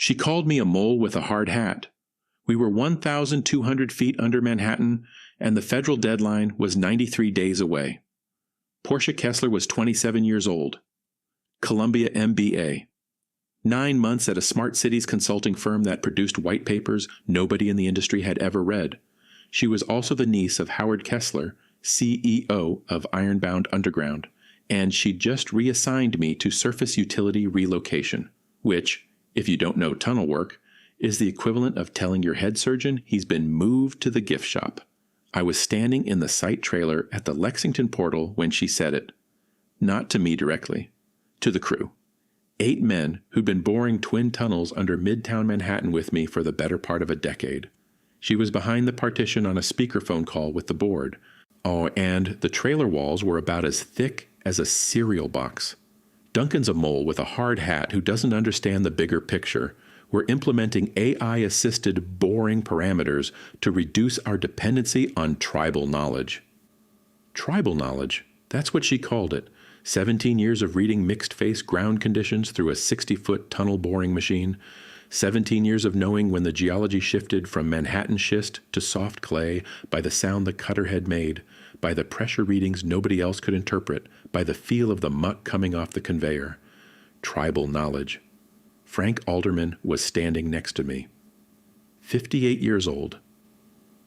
She called me a mole with a hard hat. We were 1,200 feet under Manhattan, and the federal deadline was 93 days away. Portia Kessler was 27 years old. Columbia MBA. 9 months at a smart cities consulting firm that produced white papers nobody in the industry had ever read. She was also the niece of Howard Kessler, CEO of Ironbound Underground, and she'd just reassigned me to surface utility relocation, which, if you don't know tunnel work, is the equivalent of telling your head surgeon he's been moved to the gift shop. I was standing in the site trailer at the Lexington portal when she said it. Not to me directly, to the crew. 8 men who'd been boring twin tunnels under Midtown Manhattan with me for the better part of a decade. She was behind the partition on a speakerphone call with the board. Oh, and the trailer walls were about as thick as a cereal box. Duncan's a mole with a hard hat who doesn't understand the bigger picture. We're implementing AI-assisted boring parameters to reduce our dependency on tribal knowledge. Tribal knowledge? That's what she called it. 17 years of reading mixed-face ground conditions through a 60-foot tunnel boring machine. 17 years of knowing when the geology shifted from Manhattan schist to soft clay by the sound the cutter had made, by the pressure readings nobody else could interpret, by the feel of the muck coming off the conveyor. Tribal knowledge. Frank Alderman was standing next to me. 58 years old.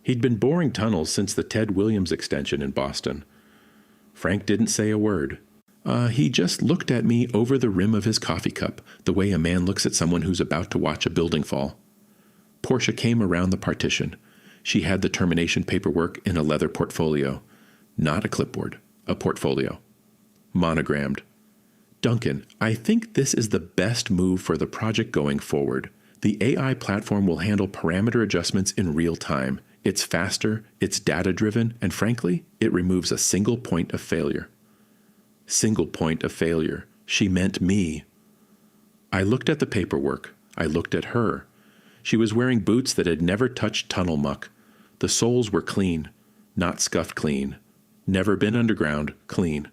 He'd been boring tunnels since the Ted Williams extension in Boston. Frank didn't say a word. He just looked at me over the rim of his coffee cup, the way a man looks at someone who's about to watch a building fall. Portia came around the partition. She had the termination paperwork in a leather portfolio. Not a clipboard, a portfolio. Monogrammed. Duncan, I think this is the best move for the project going forward. The AI platform will handle parameter adjustments in real time. It's faster, it's data-driven, and frankly, it removes a single point of failure. Single point of failure. She meant me. I looked at the paperwork. I looked at her. She was wearing boots that had never touched tunnel muck. The soles were clean, not scuffed clean. Never been underground, clean.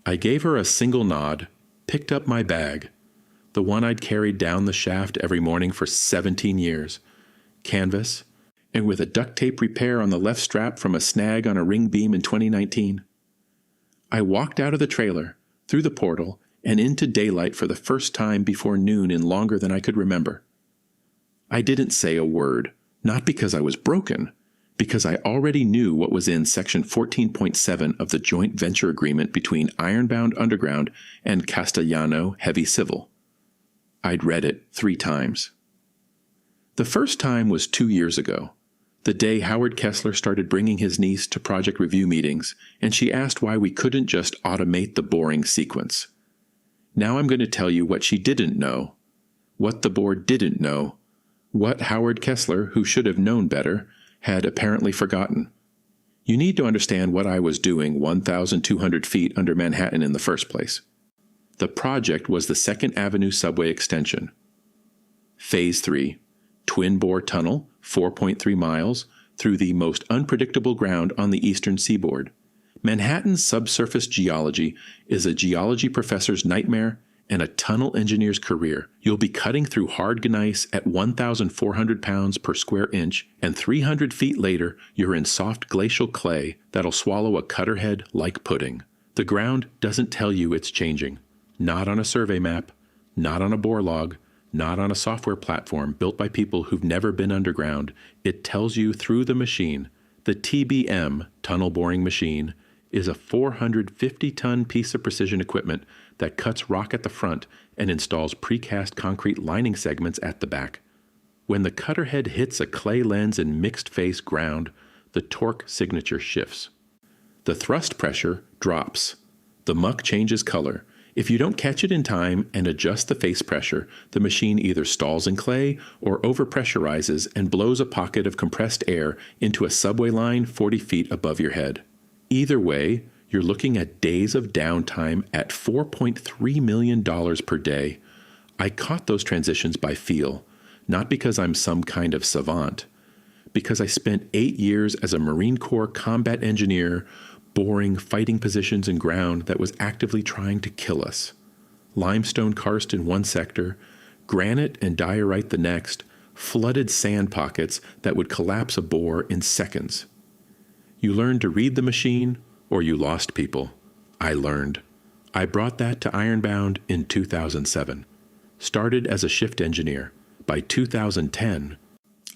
I gave her a single nod, picked up my bag, the one I'd carried down the shaft every morning for 17 years, canvas, and with a duct tape repair on the left strap from a snag on a ring beam in 2019. I walked out of the trailer, through the portal, and into daylight for the first time before noon in longer than I could remember. I didn't say a word, not because I was broken, because I already knew what was in Section 14.7 of the joint venture agreement between Ironbound Underground and Castellano Heavy Civil. I'd read it 3 times. The first time was 2 years ago, the day Howard Kessler started bringing his niece to project review meetings, and she asked why we couldn't just automate the boring sequence. Now I'm going to tell you what she didn't know, what the board didn't know, what Howard Kessler, who should have known better, had apparently forgotten. You need to understand what I was doing 1,200 feet under Manhattan in the first place. The project was the 2nd Avenue subway extension. Phase 3, twin-bore tunnel, 4.3 miles, through the most unpredictable ground on the eastern seaboard. Manhattan's subsurface geology is a geology professor's nightmare and a tunnel engineer's career. You'll be cutting through hard gneiss at 1,400 pounds per square inch, and 300 feet later, you're in soft glacial clay that'll swallow a cutter head like pudding. The ground doesn't tell you it's changing. Not on a survey map, not on a bore log, not on a software platform built by people who've never been underground. It tells you through the machine. The TBM, tunnel boring machine, is a 450-ton piece of precision equipment that cuts rock at the front and installs precast concrete lining segments at the back. When the cutter head hits a clay lens in mixed-face ground, the torque signature shifts. The thrust pressure drops. The muck changes color. If you don't catch it in time and adjust the face pressure, the machine either stalls in clay or overpressurizes and blows a pocket of compressed air into a subway line 40 feet above your head. Either way, you're looking at days of downtime at $4.3 million per day. I caught those transitions by feel, not because I'm some kind of savant, because I spent 8 years as a Marine Corps combat engineer boring fighting positions in ground that was actively trying to kill us. Limestone karst in one sector, granite and diorite the next, flooded sand pockets that would collapse a bore in seconds. You learned to read the machine, or you lost people. I learned. I brought that to Ironbound in 2007. Started as a shift engineer. By 2010,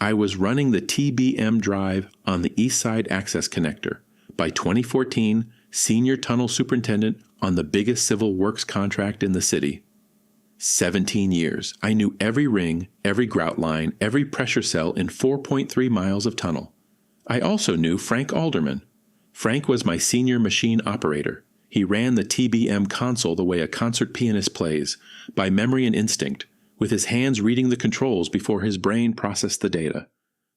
I was running the TBM drive on the East Side Access Connector. By 2014, senior tunnel superintendent on the biggest civil works contract in the city. 17 years. I knew every ring, every grout line, every pressure cell in 4.3 miles of tunnel. I also knew Frank Alderman. Frank was my senior machine operator. He ran the TBM console the way a concert pianist plays, by memory and instinct, with his hands reading the controls before his brain processed the data.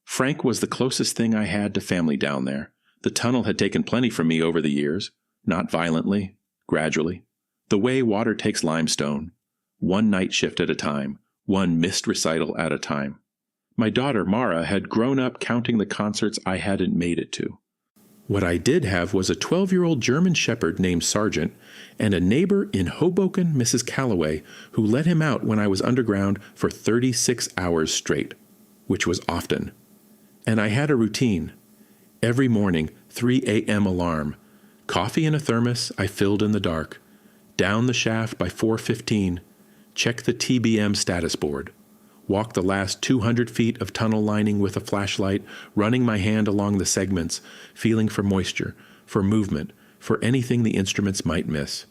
Frank was the closest thing I had to family down there. The tunnel had taken plenty from me over the years, not violently, gradually, the way water takes limestone, one night shift at a time, one missed recital at a time. My daughter, Mara, had grown up counting the concerts I hadn't made it to. What I did have was a 12-year-old German shepherd named Sargent and a neighbor in Hoboken, Mrs. Calloway, who let him out when I was underground for 36 hours straight, which was often. And I had a routine. Every morning, 3 a.m. alarm. Coffee in a thermos I filled in the dark. Down the shaft by 4:15. Check the TBM status board. Walk the last 200 feet of tunnel lining with a flashlight, running my hand along the segments, feeling for moisture, for movement, for anything the instruments might miss.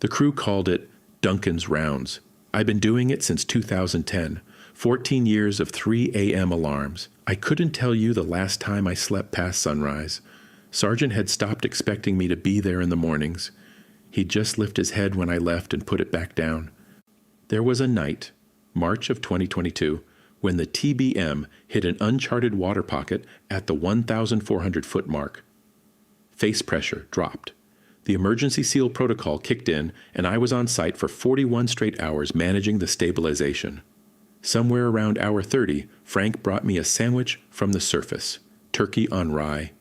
The crew called it Duncan's Rounds. I've been doing it since 2010, 14 years of 3 a.m. alarms. I couldn't tell you the last time I slept past sunrise. Sargent had stopped expecting me to be there in the mornings. He'd just lift his head when I left and put it back down. There was a night, March of 2022, when the TBM hit an uncharted water pocket at the 1,400-foot mark. Face pressure dropped. The emergency seal protocol kicked in, and I was on site for 41 straight hours managing the stabilization. Somewhere around hour 30, Frank brought me a sandwich from the surface, turkey on rye.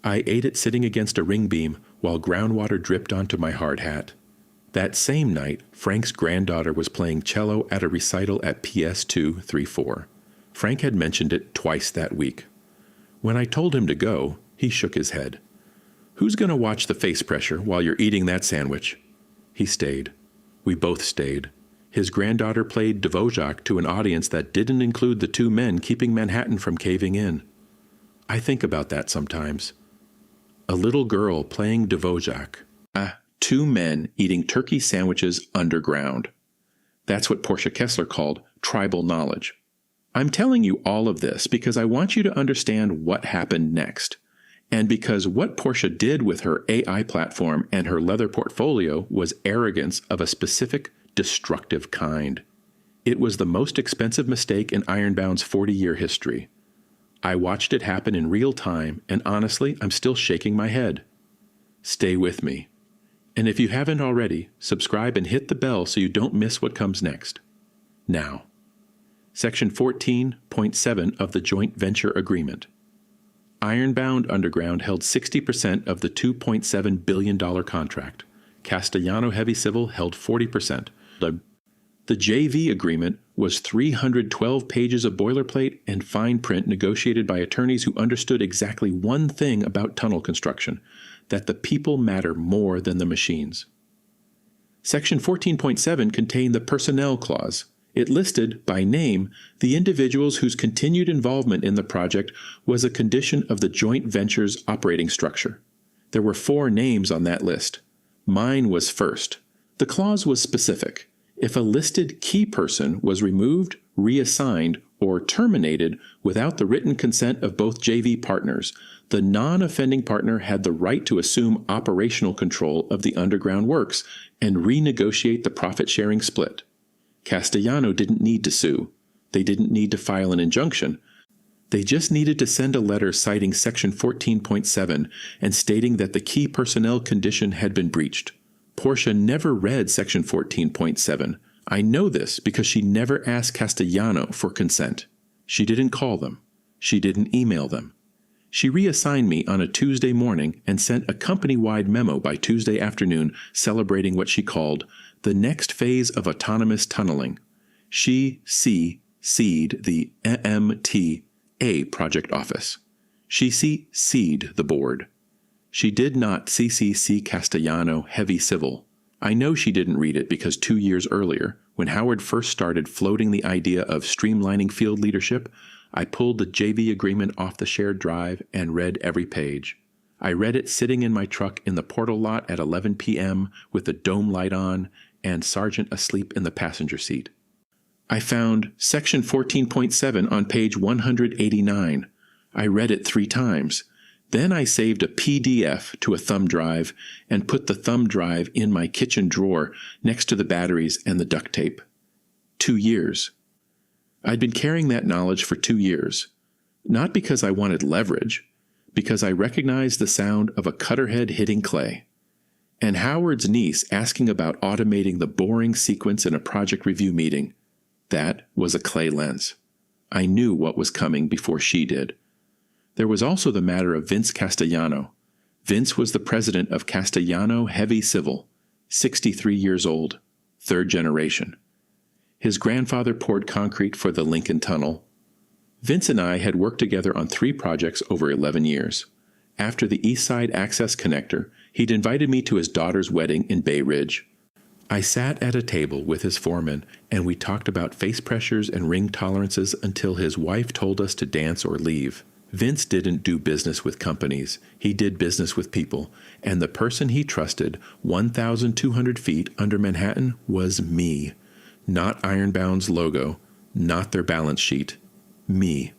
I ate it sitting against a ring beam while groundwater dripped onto my hard hat. That same night, Frank's granddaughter was playing cello at a recital at PS 234. Frank had mentioned it twice that week. When I told him to go, he shook his head. "Who's going to watch the face pressure while you're eating that sandwich?" He stayed. We both stayed. His granddaughter played Dvořák to an audience that didn't include the 2 men keeping Manhattan from caving in. I think about that sometimes. A little girl playing Dvořák. 2 men eating turkey sandwiches underground. That's what Portia Kessler called tribal knowledge. I'm telling you all of this because I want you to understand what happened next, and because what Portia did with her AI platform and her leather portfolio was arrogance of a specific, destructive kind. It was the most expensive mistake in Ironbound's 40-year history. I watched it happen in real time, and honestly, I'm still shaking my head. Stay with me. And if you haven't already, subscribe and hit the bell so you don't miss what comes next. Now, Section 14.7 of the Joint Venture Agreement. Ironbound Underground held 60% of the $2.7 billion contract. Castellano Heavy Civil held 40%. The JV agreement was 312 pages of boilerplate and fine print negotiated by attorneys who understood exactly one thing about tunnel construction, that the people matter more than the machines. Section 14.7 contained the personnel clause. It listed, by name, the individuals whose continued involvement in the project was a condition of the joint venture's operating structure. There were 4 names on that list. Mine was first. The clause was specific. If a listed key person was removed, reassigned, or terminated without the written consent of both JV partners, the non-offending partner had the right to assume operational control of the underground works and renegotiate the profit-sharing split. Castellano didn't need to sue. They didn't need to file an injunction. They just needed to send a letter citing Section 14.7 and stating that the key personnel condition had been breached. Portia never read Section 14.7. I know this because she never asked Castellano for consent. She didn't call them. She didn't email them. She reassigned me on a Tuesday morning and sent a company-wide memo by Tuesday afternoon celebrating what she called the next phase of autonomous tunneling. She CC'd the MTA project office. She CC'd the board. She did not CCC Castellano Heavy Civil. I know she didn't read it because 2 years earlier, when Howard first started floating the idea of streamlining field leadership, I pulled the JV agreement off the shared drive and read every page. I read it sitting in my truck in the portal lot at 11 p.m. with the dome light on and Sergeant asleep in the passenger seat. I found Section 14.7 on page 189. I read it 3 times. Then I saved a PDF to a thumb drive and put the thumb drive in my kitchen drawer next to the batteries and the duct tape. 2 years. I'd been carrying that knowledge for 2 years. Not because I wanted leverage, because I recognized the sound of a cutterhead hitting clay. And Howard's niece asking about automating the boring sequence in a project review meeting. That was a clay lens. I knew what was coming before she did. There was also the matter of Vince Castellano. Vince was the president of Castellano Heavy Civil, 63 years old, 3rd generation. His grandfather poured concrete for the Lincoln Tunnel. Vince and I had worked together on 3 projects over 11 years. After the East Side Access Connector, he'd invited me to his daughter's wedding in Bay Ridge. I sat at a table with his foreman, and we talked about face pressures and ring tolerances until his wife told us to dance or leave. Vince didn't do business with companies. He did business with people, and the person he trusted 1,200 feet under Manhattan was me. Not Ironbound's logo, not their balance sheet. Me.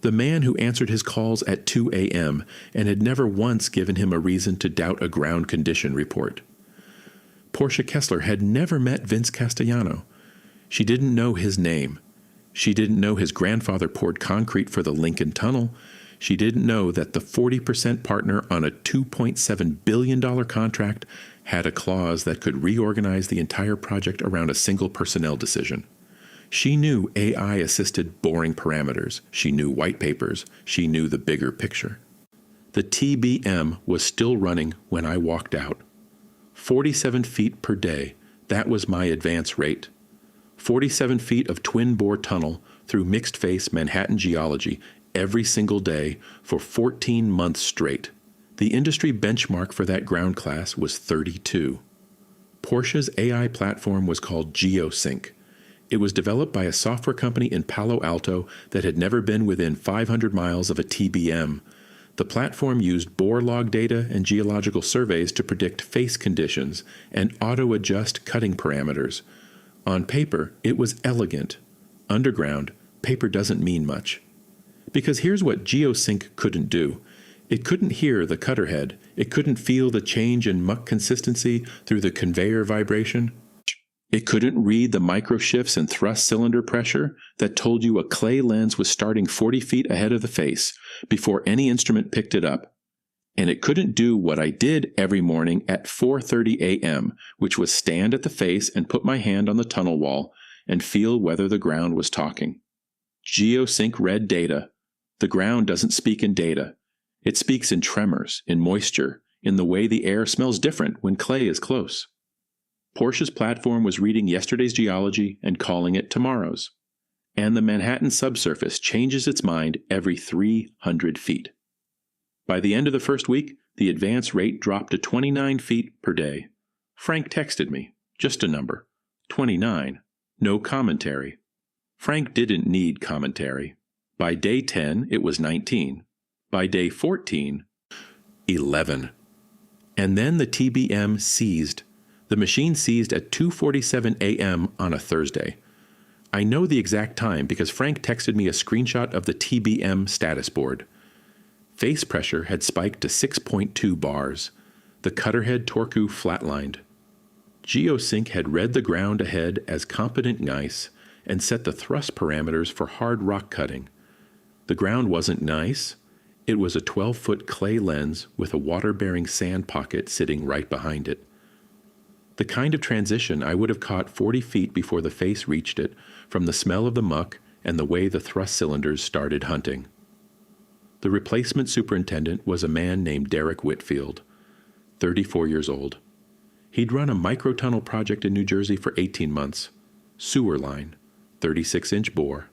The man who answered his calls at 2 a.m. and had never once given him a reason to doubt a ground condition report. Portia Kessler had never met Vince Castellano. She didn't know his name. She didn't know his grandfather poured concrete for the Lincoln Tunnel. She didn't know that the 40% partner on a $2.7 billion contract had a clause that could reorganize the entire project around a single personnel decision. She knew AI-assisted boring parameters. She knew white papers. She knew the bigger picture. The TBM was still running when I walked out. 47 feet per day, that was my advance rate. 47 feet of twin-bore tunnel through mixed-face Manhattan geology every single day for 14 months straight. The industry benchmark for that ground class was 32. Portia's AI platform was called GeoSync. It was developed by a software company in Palo Alto that had never been within 500 miles of a TBM. The platform used bore log data and geological surveys to predict face conditions and auto-adjust cutting parameters. On paper, it was elegant. Underground, paper doesn't mean much. Because here's what GeoSync couldn't do. It couldn't hear the cutter head. It couldn't feel the change in muck consistency through the conveyor vibration. It couldn't read the microshifts in thrust cylinder pressure that told you a clay lens was starting 40 feet ahead of the face before any instrument picked it up. And it couldn't do what I did every morning at 4:30 a.m., which was stand at the face and put my hand on the tunnel wall and feel whether the ground was talking. GeoSync read data. The ground doesn't speak in data. It speaks in tremors, in moisture, in the way the air smells different when clay is close. Portia's platform was reading yesterday's geology and calling it tomorrow's. And the Manhattan subsurface changes its mind every 300 feet. By the end of the first week, the advance rate dropped to 29 feet per day. Frank texted me, just a number. 29, no commentary. Frank didn't need commentary. By day 10, it was 19. By day 14, 11. And then the TBM seized. The machine seized at 2:47 a.m. on a Thursday. I know the exact time because Frank texted me a screenshot of the TBM status board. Face pressure had spiked to 6.2 bars. The cutterhead Torku flatlined. GeoSync had read the ground ahead as competent gneiss and set the thrust parameters for hard rock cutting. The ground wasn't gneiss. It was a 12-foot clay lens with a water-bearing sand pocket sitting right behind it. The kind of transition I would have caught 40 feet before the face reached it from the smell of the muck and the way the thrust cylinders started hunting. The replacement superintendent was a man named Derek Whitfield, 34 years old. He'd run a microtunnel project in New Jersey for 18 months. sewer line, 36-inch bore,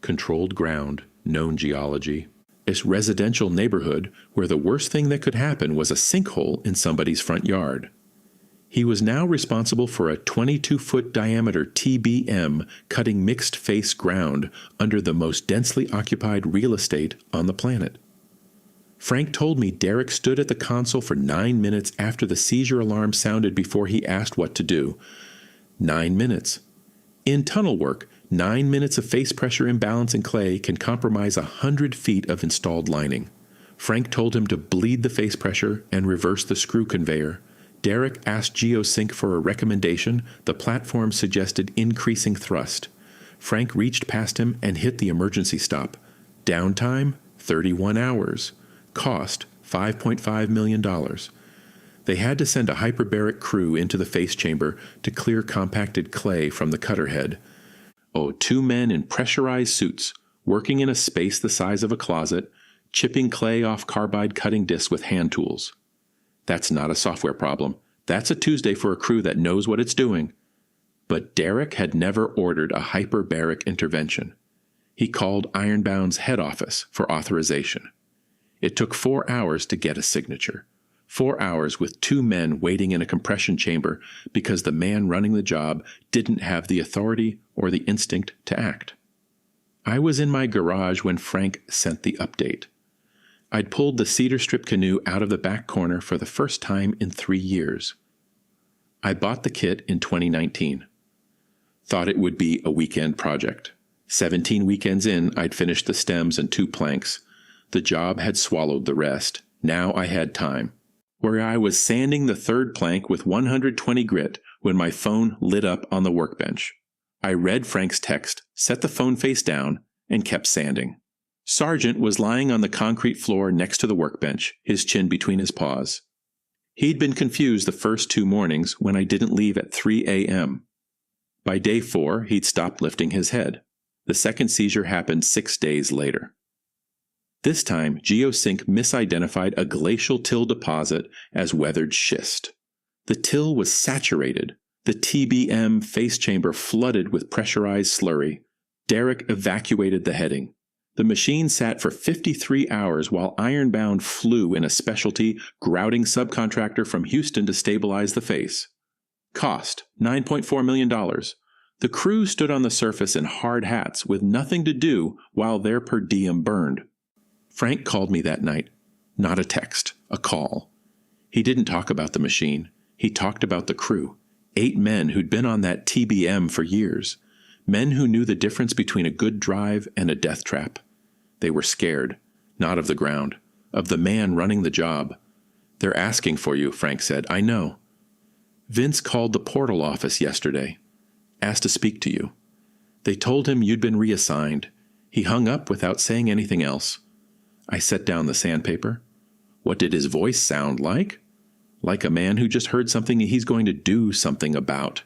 controlled ground, known geology, a residential neighborhood where the worst thing that could happen was a sinkhole in somebody's front yard. He was now responsible for a 22-foot diameter TBM cutting mixed-face ground under the most densely occupied real estate on the planet. Frank told me Derek stood at the console for 9 minutes after the seizure alarm sounded before he asked what to do. 9 minutes. In tunnel work, 9 minutes of face pressure imbalance in clay can compromise 100 feet of installed lining. Frank told him to bleed the face pressure and reverse the screw conveyor. Derek asked GeoSync for a recommendation. The platform suggested increasing thrust. Frank reached past him and hit the emergency stop. Downtime, 31 hours. Cost, $5.5 million. They had to send a hyperbaric crew into the face chamber to clear compacted clay from the cutter head. 2 men in pressurized suits, working in a space the size of a closet, chipping clay off carbide cutting discs with hand tools. That's not a software problem. That's a Tuesday for a crew that knows what it's doing. But Derek had never ordered a hyperbaric intervention. He called Ironbound's head office for authorization. It took 4 hours to get a signature. 4 hours with 2 men waiting in a compression chamber because the man running the job didn't have the authority or the instinct to act. I was in my garage when Frank sent the update. I'd pulled the cedar strip canoe out of the back corner for the first time in 3 years. I bought the kit in 2019. Thought it would be a weekend project. 17 weekends in, I'd finished the stems and 2 planks. The job had swallowed the rest. Now I had time. Where I was sanding the 3rd plank with 120 grit when my phone lit up on the workbench. I read Frank's text, set the phone face down, and kept sanding. Sargent was lying on the concrete floor next to the workbench, his chin between his paws. He'd been confused the first 2 mornings when I didn't leave at 3 a.m. By day 4, he'd stopped lifting his head. The second seizure happened 6 days later. This time, GeoSync misidentified a glacial till deposit as weathered schist. The till was saturated, the TBM face chamber flooded with pressurized slurry. Derek evacuated the heading. The machine sat for 53 hours while Ironbound flew in a specialty grouting subcontractor from Houston to stabilize the face. Cost, $9.4 million. The crew stood on the surface in hard hats with nothing to do while their per diem burned. Frank called me that night. Not a text, a call. He didn't talk about the machine. He talked about the crew. 8 men who'd been on that TBM for years. Men who knew the difference between a good drive and a death trap. They were scared, not of the ground, of the man running the job. They're asking for you, Frank said. I know. Vince called the portal office yesterday. Asked to speak to you. They told him you'd been reassigned. He hung up without saying anything else. I set down the sandpaper. What did his voice sound like? Like a man who just heard something he's going to do something about.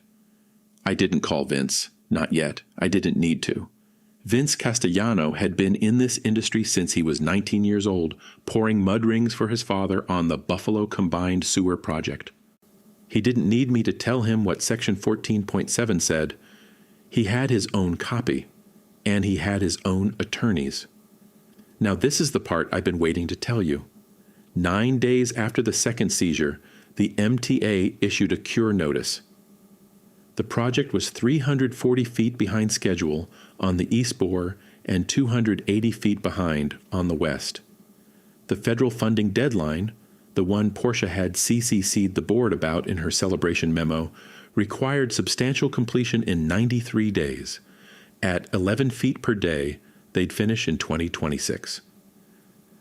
I didn't call Vince. Not yet. I didn't need to. Vince Castellano had been in this industry since he was 19 years old, pouring mud rings for his father on the Buffalo Combined Sewer Project. He didn't need me to tell him what Section 14.7 said. He had his own copy, and he had his own attorneys. Now this is the part I've been waiting to tell you. 9 days after the second seizure, the MTA issued a cure notice. The project was 340 feet behind schedule on the east bore and 280 feet behind on the west. The federal funding deadline, the one Portia had CCC'd the board about in her celebration memo, required substantial completion in 93 days. At 11 feet per day, they'd finish in 2026.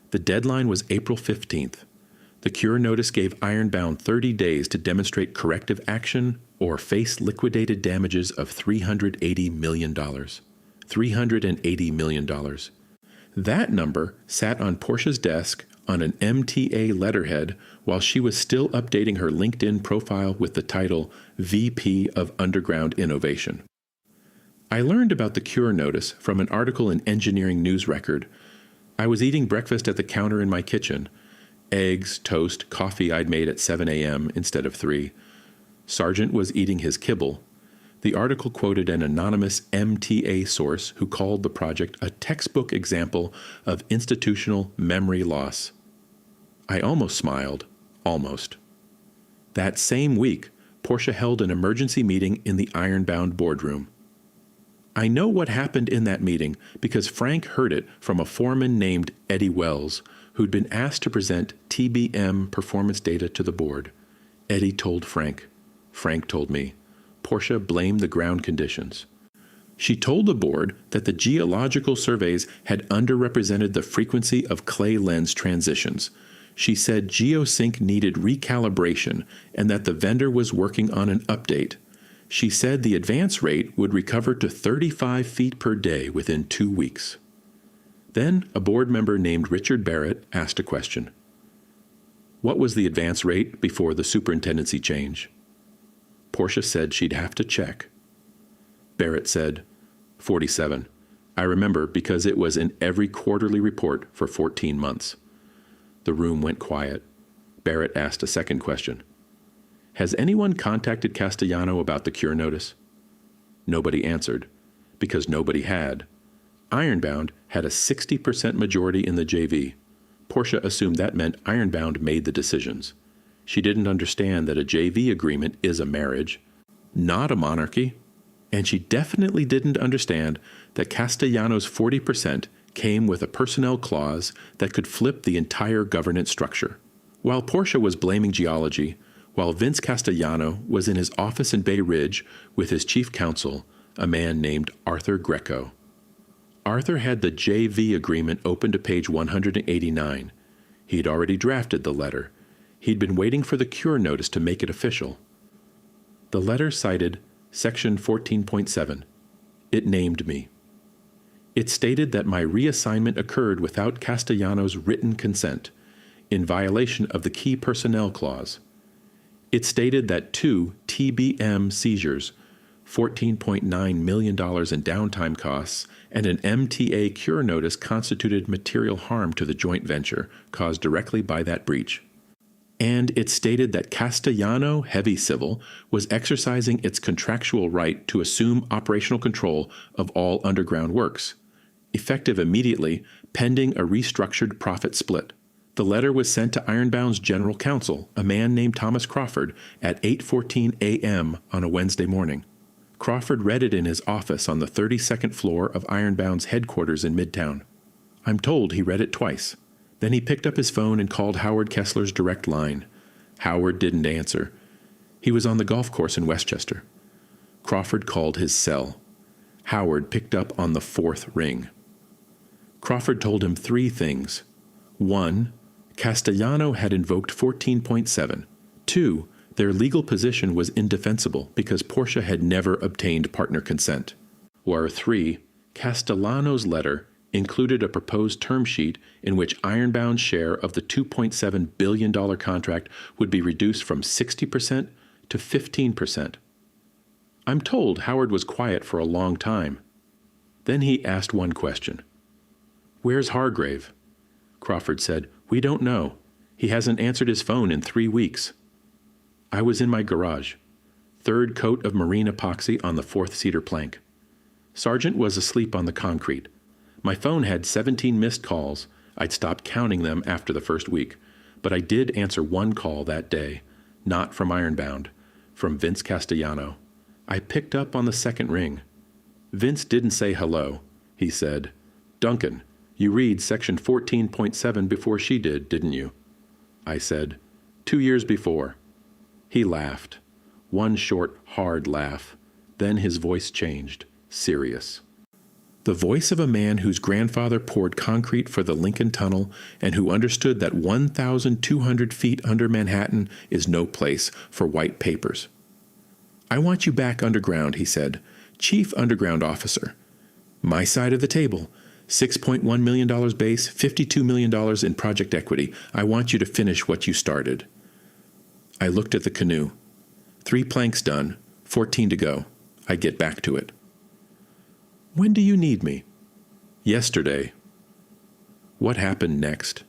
The deadline was April 15th. The cure notice gave Ironbound 30 days to demonstrate corrective action or face liquidated damages of $380 million. $380 million. That number sat on Portia's desk on an MTA letterhead while she was still updating her LinkedIn profile with the title VP of Underground Innovation. I learned about the cure notice from an article in Engineering News Record. I was eating breakfast at the counter in my kitchen. Eggs, toast, coffee I'd made at 7 a.m. instead of 3. Sargent was eating his kibble. The article quoted an anonymous MTA source who called the project a textbook example of institutional memory loss. I almost smiled. Almost. That same week, Portia held an emergency meeting in the Ironbound boardroom. I know what happened in that meeting because Frank heard it from a foreman named Eddie Wells, who'd been asked to present TBM performance data to the board. Eddie told Frank. Frank told me. Portia blamed the ground conditions. She told the board that the geological surveys had underrepresented the frequency of clay lens transitions. She said GeoSync needed recalibration and that the vendor was working on an update. She said the advance rate would recover to 35 feet per day within 2 weeks. Then a board member named Richard Barrett asked a question. What was the advance rate before the superintendency change? Portia said she'd have to check. Barrett said, 47. I remember because it was in every quarterly report for 14 months. The room went quiet. Barrett asked a second question. Has anyone contacted Castellano about the cure notice? Nobody answered, because nobody had. Ironbound had a 60% majority in the JV. Portia assumed that meant Ironbound made the decisions. She didn't understand that a JV agreement is a marriage, not a monarchy, and she definitely didn't understand that Castellano's 40% came with a personnel clause that could flip the entire governance structure. While Portia was blaming geology, while Vince Castellano was in his office in Bay Ridge with his chief counsel, a man named Arthur Greco. Arthur had the JV agreement open to page 189. He'd already drafted the letter. He'd been waiting for the cure notice to make it official. The letter cited Section 14.7. It named me. It stated that my reassignment occurred without Castellano's written consent, in violation of the key personnel clause. It stated that 2 TBM seizures, $14.9 million in downtime costs, and an MTA cure notice constituted material harm to the joint venture caused directly by that breach. And it stated that Castellano Heavy Civil was exercising its contractual right to assume operational control of all underground works, effective immediately, pending a restructured profit split. The letter was sent to Ironbound's general counsel, a man named Thomas Crawford, at 8:14 a.m. on a Wednesday morning. Crawford read it in his office on the 32nd floor of Ironbound's headquarters in Midtown. I'm told he read it twice. Then he picked up his phone and called Howard Kessler's direct line. Howard didn't answer. He was on the golf course in Westchester. Crawford called his cell. Howard picked up on the 4th ring. Crawford told him 3 things. 1. Castellano had invoked 14.7. 2. Their legal position was indefensible because Portia had never obtained partner consent. Or 3. Castellano's letter included a proposed term sheet in which Ironbound's share of the $2.7 billion contract would be reduced from 60% to 15%. I'm told Howard was quiet for a long time. Then he asked one question. Where's Hargrave? Crawford said, We don't know. He hasn't answered his phone in 3 weeks. I was in my garage. 3rd coat of marine epoxy on the 4th cedar plank. Sargent was asleep on the concrete. My phone had 17 missed calls. I'd stopped counting them after the first week, but I did answer one call that day, not from Ironbound, from Vince Castellano. I picked up on the 2nd ring. Vince didn't say hello. He said, Duncan, you read Section 14.7 before she did, didn't you? I said, 2 years before. He laughed. One short, hard laugh. Then his voice changed, serious. The voice of a man whose grandfather poured concrete for the Lincoln Tunnel and who understood that 1,200 feet under Manhattan is no place for white papers. I want you back underground, he said. Chief Underground Officer. My side of the table. $6.1 million base, $52 million in project equity. I want you to finish what you started. I looked at the canoe. 3 planks done, 14 to go. I get back to it. When do you need me? Yesterday. What happened next?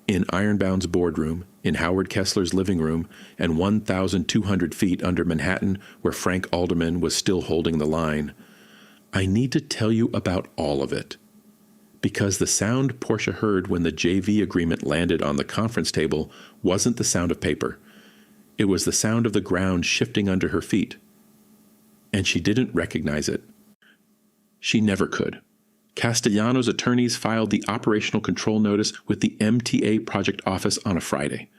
In Ironbound's boardroom, in Howard Kessler's living room, and 1,200 feet under Manhattan, where Frank Alderman was still holding the line. I need to tell you about all of it. Because the sound Portia heard when the JV agreement landed on the conference table wasn't the sound of paper. It was the sound of the ground shifting under her feet. And she didn't recognize it. She never could. Castellano's attorneys filed the operational control notice with the MTA project office on a Friday.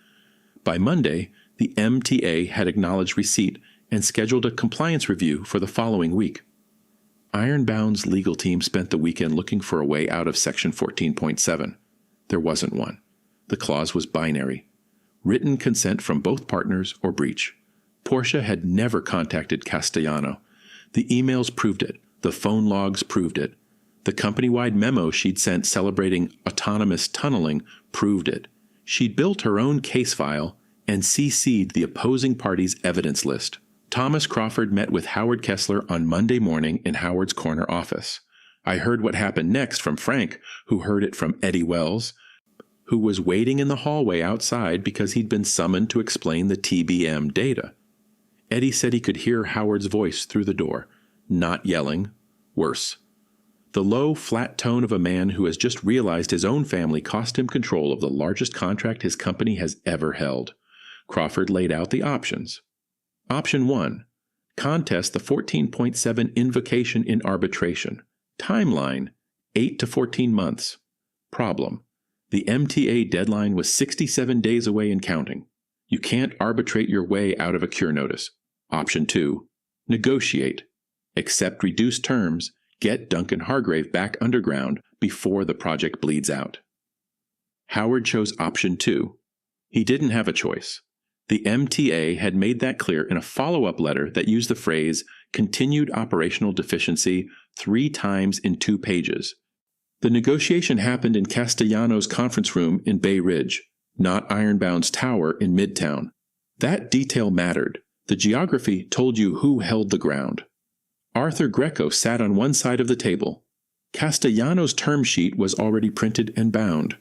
By Monday, the MTA had acknowledged receipt and scheduled a compliance review for the following week. Ironbound's legal team spent the weekend looking for a way out of Section 14.7. There wasn't one. The clause was binary. Written consent from both partners or breach. Portia had never contacted Castellano. The emails proved it. The phone logs proved it. The company-wide memo she'd sent celebrating autonomous tunneling proved it. She'd built her own case file and CC'd the opposing party's evidence list. Thomas Crawford met with Howard Kessler on Monday morning in Howard's corner office. I heard what happened next from Frank, who heard it from Eddie Wells, who was waiting in the hallway outside because he'd been summoned to explain the TBM data. Eddie said he could hear Howard's voice through the door, not yelling, worse. The low, flat tone of a man who has just realized his own family cost him control of the largest contract his company has ever held. Crawford laid out the options. Option 1. Contest the 14.7 invocation in arbitration. Timeline, 8 to 14 months. Problem. The MTA deadline was 67 days away and counting. You can't arbitrate your way out of a cure notice. Option 2. Negotiate. Accept reduced terms. Get Duncan Hargrave back underground before the project bleeds out. Howard chose option 2. He didn't have a choice. The MTA had made that clear in a follow-up letter that used the phrase continued operational deficiency 3 times in 2 pages. The negotiation happened in Castellano's conference room in Bay Ridge, not Ironbound's tower in Midtown. That detail mattered. The geography told you who held the ground. Arthur Greco sat on one side of the table. Castellano's term sheet was already printed and bound.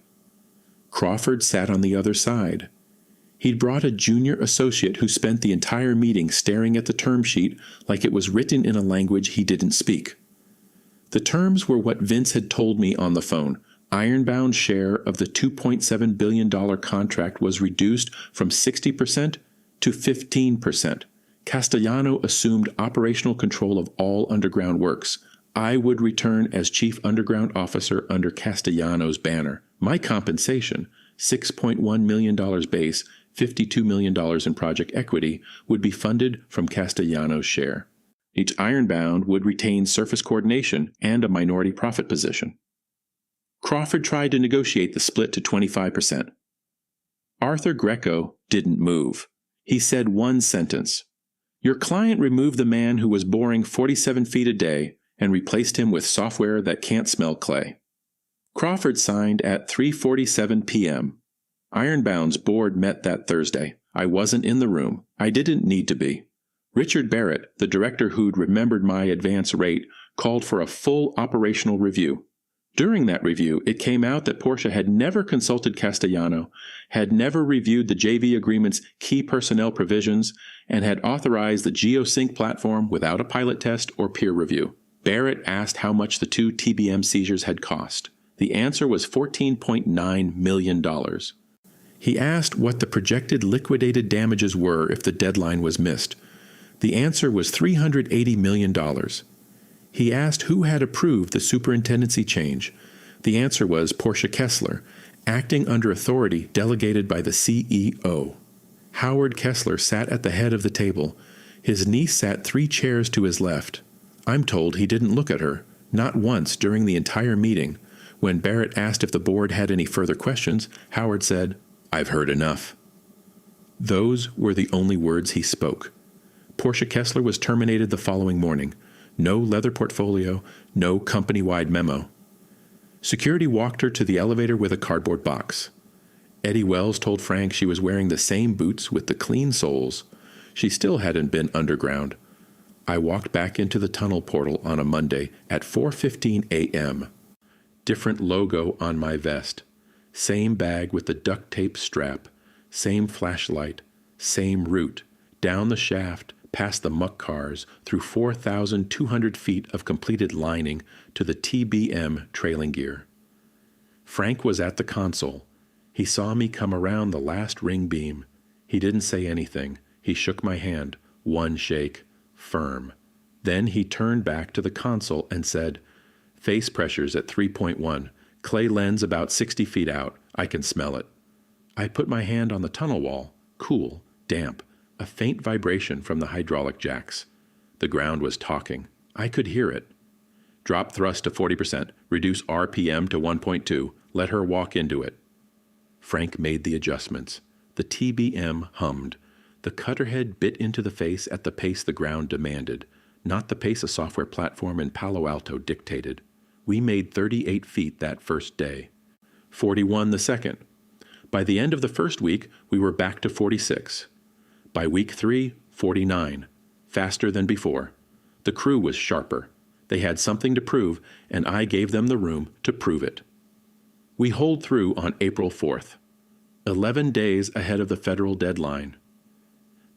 Crawford sat on the other side. He'd brought a junior associate who spent the entire meeting staring at the term sheet like it was written in a language he didn't speak. The terms were what Vince had told me on the phone. Ironbound's share of the $2.7 billion contract was reduced from 60% to 15%. Castellano assumed operational control of all underground works. I would return as chief underground officer under Castellano's banner. My compensation, $6.1 million base, $52 million in project equity, would be funded from Castellano's share. Each Ironbound would retain surface coordination and a minority profit position. Crawford tried to negotiate the split to 25%. Arthur Greco didn't move. He said one sentence. Your client removed the man who was boring 47 feet a day and replaced him with software that can't smell clay. Crawford signed at 3:47 p.m. Ironbound's board met that Thursday. I wasn't in the room. I didn't need to be. Richard Barrett, the director who'd remembered my advance rate, called for a full operational review. During that review, it came out that Portia had never consulted Castellano, had never reviewed the JV agreement's key personnel provisions, and had authorized the GeoSync platform without a pilot test or peer review. Barrett asked how much the 2 TBM seizures had cost. The answer was $14.9 million. He asked what the projected liquidated damages were if the deadline was missed. The answer was $380 million. He asked who had approved the superintendency change. The answer was Portia Kessler, acting under authority delegated by the CEO. Howard Kessler sat at the head of the table. His niece sat 3 chairs to his left. I'm told he didn't look at her, not once during the entire meeting. When Barrett asked if the board had any further questions, Howard said, "I've heard enough." Those were the only words he spoke. Portia Kessler was terminated the following morning. No leather portfolio, no company-wide memo. Security walked her to the elevator with a cardboard box. Eddie Wells told Frank she was wearing the same boots with the clean soles. She still hadn't been underground. I walked back into the tunnel portal on a Monday at 4:15 a.m. Different logo on my vest. Same bag with the duct tape strap. Same flashlight, same route, down the shaft, past the muck cars, through 4,200 feet of completed lining to the TBM trailing gear. Frank was at the console. He saw me come around the last ring beam. He didn't say anything. He shook my hand, one shake, firm. Then he turned back to the console and said, "Face pressures at 3.1. Clay lens about 60 feet out. I can smell it." I put my hand on the tunnel wall. Cool, damp, a faint vibration from the hydraulic jacks. The ground was talking. I could hear it. "Drop thrust to 40%. Reduce RPM to 1.2. Let her walk into it." Frank made the adjustments. The TBM hummed. The cutterhead bit into the face at the pace the ground demanded, not the pace a software platform in Palo Alto dictated. We made 38 feet that first day. 41 the second. By the end of the first week, we were back to 46. By week 3, 49. Faster than before. The crew was sharper. They had something to prove, and I gave them the room to prove it. We holed through on April 4th, 11 days ahead of the federal deadline.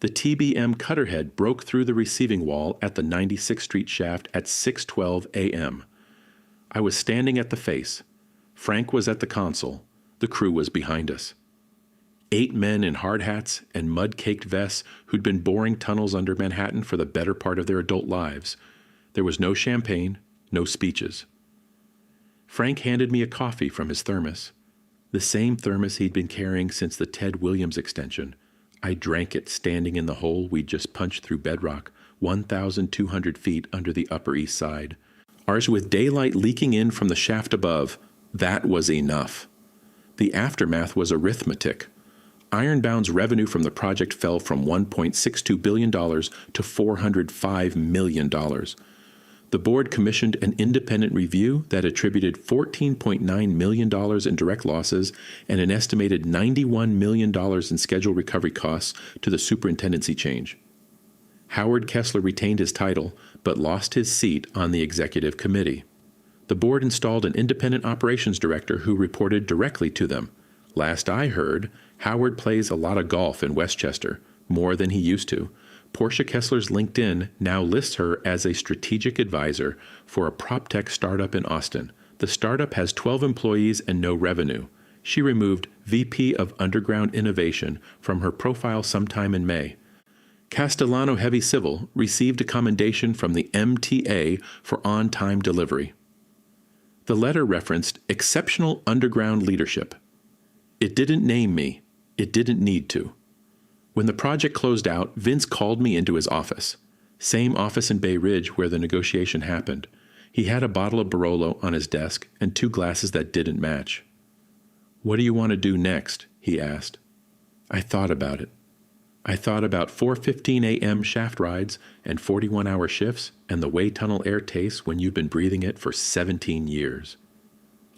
The TBM cutterhead broke through the receiving wall at the 96th Street shaft at 6:12 a.m. I was standing at the face. Frank was at the console. The crew was behind us. 8 men in hard hats and mud-caked vests who'd been boring tunnels under Manhattan for the better part of their adult lives. There was no champagne, no speeches. Frank handed me a coffee from his thermos, the same thermos he'd been carrying since the Ted Williams extension. I drank it standing in the hole we'd just punched through bedrock, 1,200 feet under the Upper East Side. Ours with daylight leaking in from the shaft above. That was enough. The aftermath was arithmetic. Ironbound's revenue from the project fell from $1.62 billion to $405 million. The board commissioned an independent review that attributed $14.9 million in direct losses and an estimated $91 million in schedule recovery costs to the superintendency change. Howard Kessler retained his title, but lost his seat on the executive committee. The board installed an independent operations director who reported directly to them. Last I heard, Howard plays a lot of golf in Westchester, more than he used to. Portia Kessler's LinkedIn now lists her as a strategic advisor for a prop tech startup in Austin. The startup has 12 employees and no revenue. She removed VP of Underground Innovation from her profile sometime in May. Castellano Heavy Civil received a commendation from the MTA for on-time delivery. The letter referenced exceptional underground leadership. It didn't name me. It didn't need to. When the project closed out, Vince called me into his office. Same office in Bay Ridge where the negotiation happened. He had a bottle of Barolo on his desk and 2 glasses that didn't match. "What do you want to do next?" he asked. I thought about it. I thought about 4:15 a.m. shaft rides and 41-hour shifts and the way tunnel air tastes when you've been breathing it for 17 years.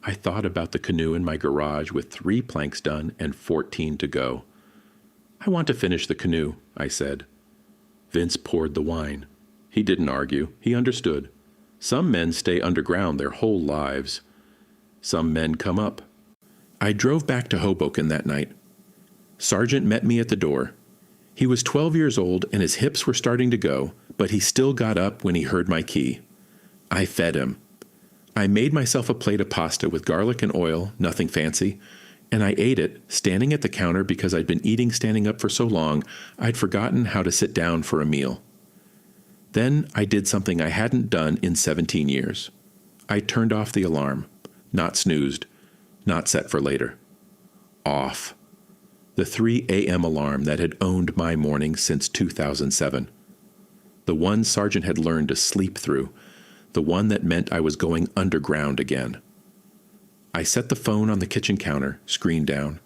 I thought about the canoe in my garage with 3 planks done and 14 to go. "I want to finish the canoe," I said. Vince poured the wine. He didn't argue. He understood. Some men stay underground their whole lives. Some men come up. I drove back to Hoboken that night. Sargent met me at the door. He was 12 years old and his hips were starting to go, but he still got up when he heard my key. I fed him. I made myself a plate of pasta with garlic and oil, nothing fancy, and I ate it, standing at the counter because I'd been eating standing up for so long, I'd forgotten how to sit down for a meal. Then I did something I hadn't done in 17 years. I turned off the alarm. Not snoozed. Not set for later. Off. The 3 a.m. alarm that had owned my morning since 2007. The one Sargent had learned to sleep through. The one that meant I was going underground again. I set the phone on the kitchen counter, screen down.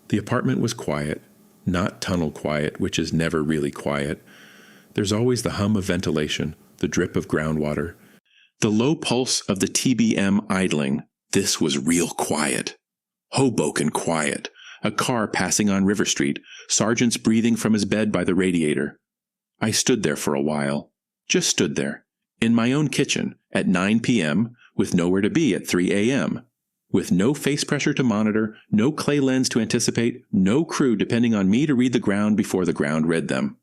The apartment was quiet, not tunnel quiet, which is never really quiet. There's always the hum of ventilation, the drip of groundwater, the low pulse of the TBM idling. This was real quiet. Hoboken quiet. A car passing on River Street, Sargent's breathing from his bed by the radiator. I stood there for a while. Just stood there. In my own kitchen, at 9 p.m., with nowhere to be at 3 a.m. with no face pressure to monitor, no clay lens to anticipate, no crew depending on me to read the ground before the ground read them.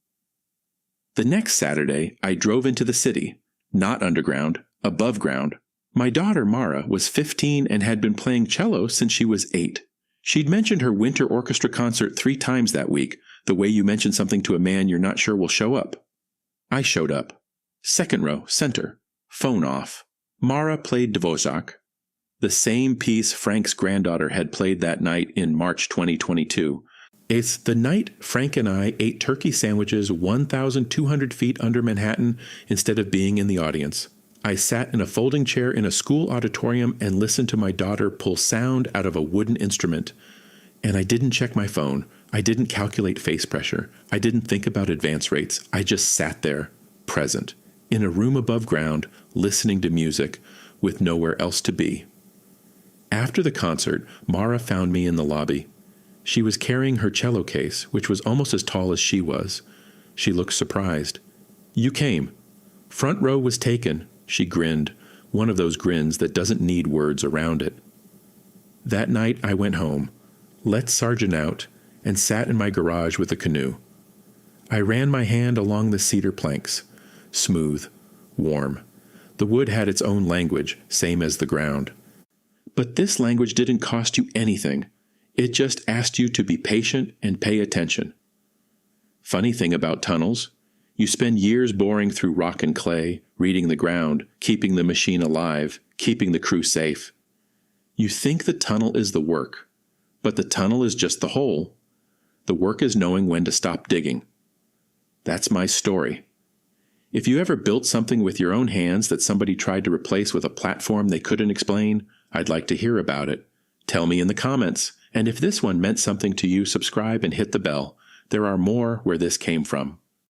The next Saturday, I drove into the city, not underground, above ground. My daughter, Mara, was 15 and had been playing cello since she was 8. She'd mentioned her winter orchestra concert 3 times that week, the way you mention something to a man you're not sure will show up. I showed up. Second row, center. Phone off. Mara played Dvořák, the same piece Frank's granddaughter had played that night in March 2022. It's the night Frank and I ate turkey sandwiches 1,200 feet under Manhattan instead of being in the audience. I sat in a folding chair in a school auditorium and listened to my daughter pull sound out of a wooden instrument. And I didn't check my phone. I didn't calculate face pressure. I didn't think about advance rates. I just sat there, present, in a room above ground, listening to music, with nowhere else to be. After the concert, Mara found me in the lobby. She was carrying her cello case, which was almost as tall as she was. She looked surprised. "You came. Front row was taken," she grinned, one of those grins that doesn't need words around it. That night I went home, let Sargent out, and sat in my garage with a canoe. I ran my hand along the cedar planks. Smooth, warm. The wood had its own language, same as the ground. But this language didn't cost you anything. It just asked you to be patient and pay attention. Funny thing about tunnels, you spend years boring through rock and clay, reading the ground, keeping the machine alive, keeping the crew safe. You think the tunnel is the work, but the tunnel is just the hole. The work is knowing when to stop digging. That's my story. If you ever built something with your own hands that somebody tried to replace with a platform they couldn't explain, I'd like to hear about it. Tell me in the comments. And if this one meant something to you, subscribe and hit the bell. There are more where this came from.